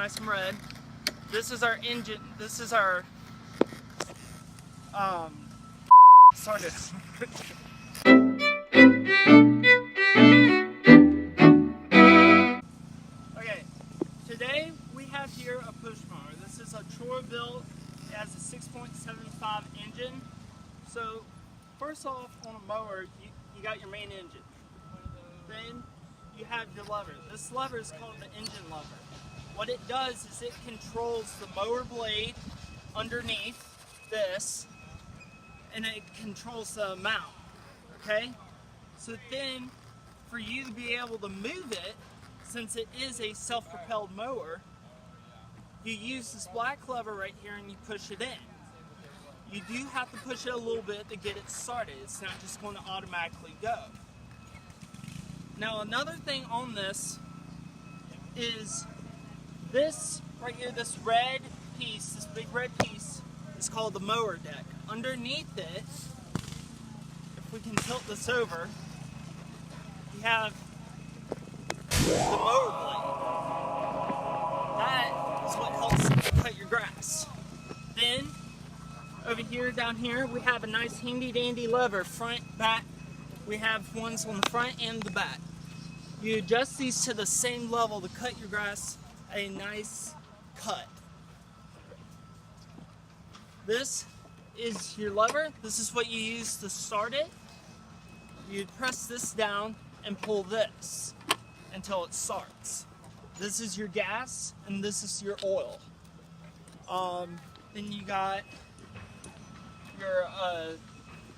nice and red. This is our engine. This is our sorry. Okay, today we have here a push mower. This is a Troy built. It has a 6.75 engine. So first off, on a mower, you got your main engine. Then you have your lever. This lever is called the engine lever. What it does is it controls the mower blade underneath this, and it controls the mount, okay? So then, for you to be able to move it, since it is a self-propelled mower, you use this black lever right here and you push it in. You do have to push it a little bit to get it started. It's not just going to automatically go. Now another thing on this is this right here, this red piece, this big red piece is called the mower deck. Underneath it, if we can tilt this over, you have the mower blade. That is what helps cut your grass. Then, over here, down here, we have a nice handy dandy lever, front, back. We have ones on the front and the back. You adjust these to the same level to cut your grass a nice cut. This is your lever. This is what you use to start it. You press this down and pull this until it starts. This is your gas and this is your oil. Then you got your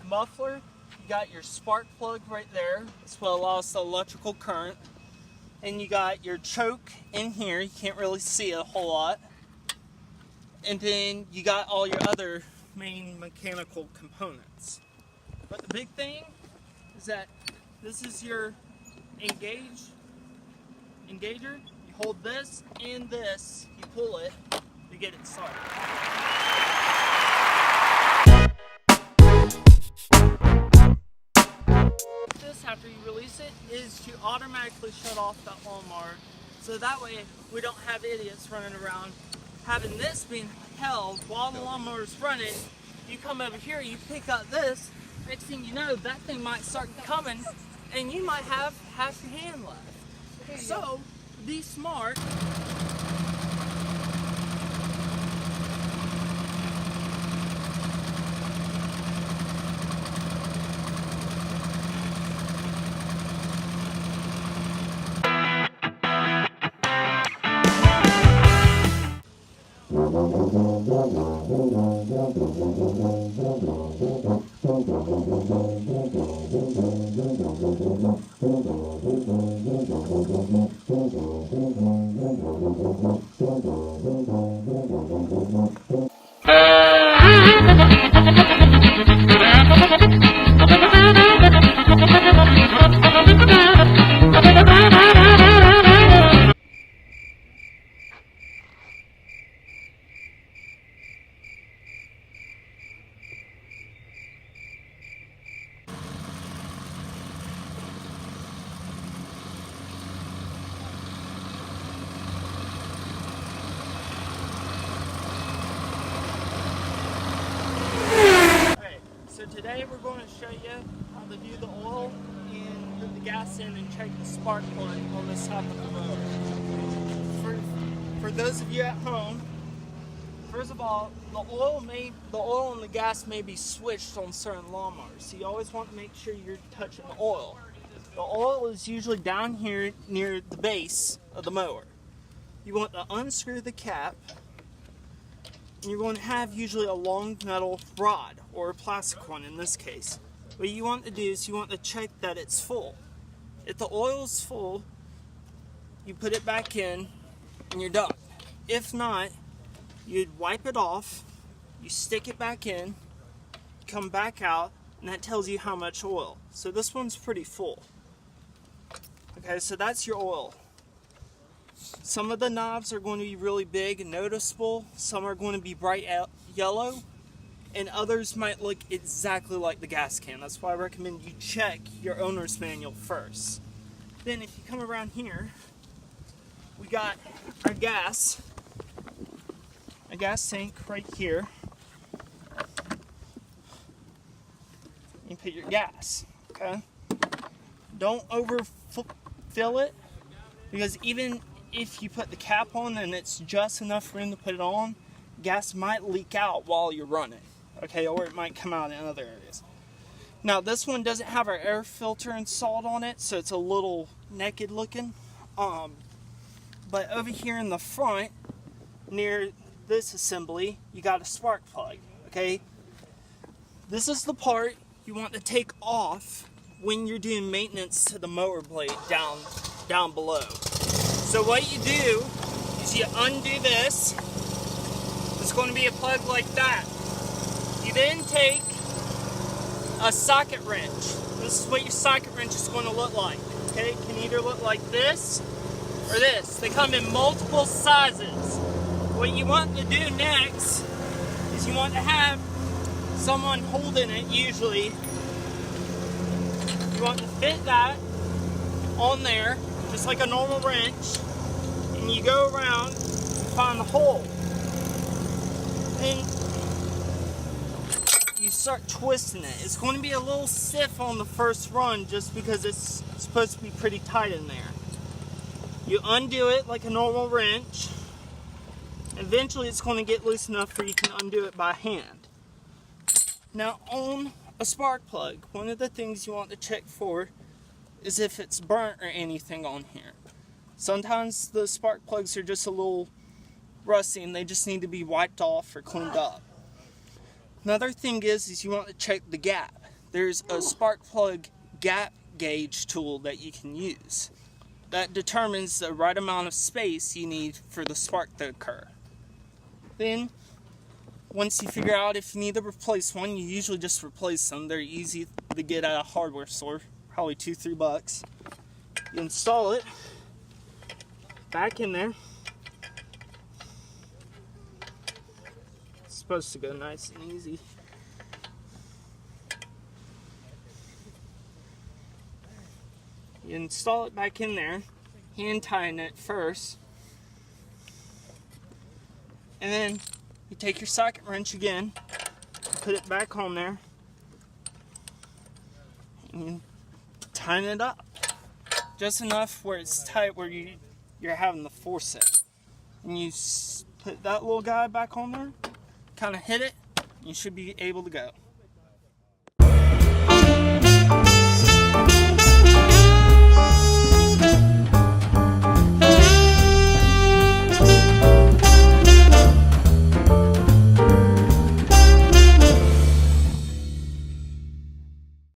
muffler. You got your spark plug right there. That's what allows the electrical current. And you got your choke in here. You can't really see a whole lot. And then you got all your other main mechanical components. But the big thing is that this is your engager. You hold this and this, you pull it to get it started. This, after you release it, is to automatically shut off that lawnmower, so that way we don't have idiots running around having this being held while the lawnmower is running. You come over here, you pick up this, next thing you know, that thing might start coming and you might have half your hand left. So be smart. So today we're going to show you how to do the oil and put the gas in and check the spark plug on this side of the mower. For those of you at home, first of all, the oil and the gas may be switched on certain lawnmowers. So you always want to make sure you're touching the oil. The oil is usually down here near the base of the mower. You want to unscrew the cap. And you're going to have usually a long metal rod, or a plastic one in this case. What you want to do is you want to check that it's full. If the oil is full, you put it back in and you're done. If not, you'd wipe it off, you stick it back in, come back out, and that tells you how much oil. So this one's pretty full. Okay, so that's your oil. Some of the knobs are going to be really big and noticeable. Some are going to be bright yellow, and others might look exactly like the gas can. That's why I recommend you check your owner's manual first. Then if you come around here, we got our gas. a gas tank right here. You put your gas, okay? Don't overfill it, because even if you put the cap on and it's just enough room to put it on, gas might leak out while you're running, okay? Or it might come out in other areas. Now this one doesn't have our air filter installed on it, so it's a little naked looking. But over here in the front, near this assembly, you got a spark plug, okay? This is the part you want to take off when you're doing maintenance to the mower blade down below. So what you do is you undo this. It's going to be a plug like that. You then take a socket wrench. This is what your socket wrench is going to look like. Okay, it can either look like this or this. They come in multiple sizes. What you want to do next is you want to have someone holding it usually. You want to fit that on there, just like a normal wrench, and you go around and find the hole. And you start twisting it. It's going to be a little stiff on the first run just because it's supposed to be pretty tight in there. You undo it like a normal wrench. Eventually it's going to get loose enough where you can undo it by hand. Now on a spark plug, one of the things you want to check for is if it's burnt or anything on here. Sometimes the spark plugs are just a little rusty and they just need to be wiped off or cleaned up. Another thing is you want to check the gap. There's a spark plug gap gauge tool that you can use that determines the right amount of space you need for the spark to occur. Then once you figure out if you need to replace one, you usually just replace them. They're easy to get at a hardware store, probably $2-3. You install it back in there. It's supposed to go nice and easy. You install it back in there, hand tying it first, and then you take your socket wrench again, put it back on there, and you tighten it up just enough where it's tight where you're having to force it. And you put that little guy back on there, kind of hit it, you should be able to go.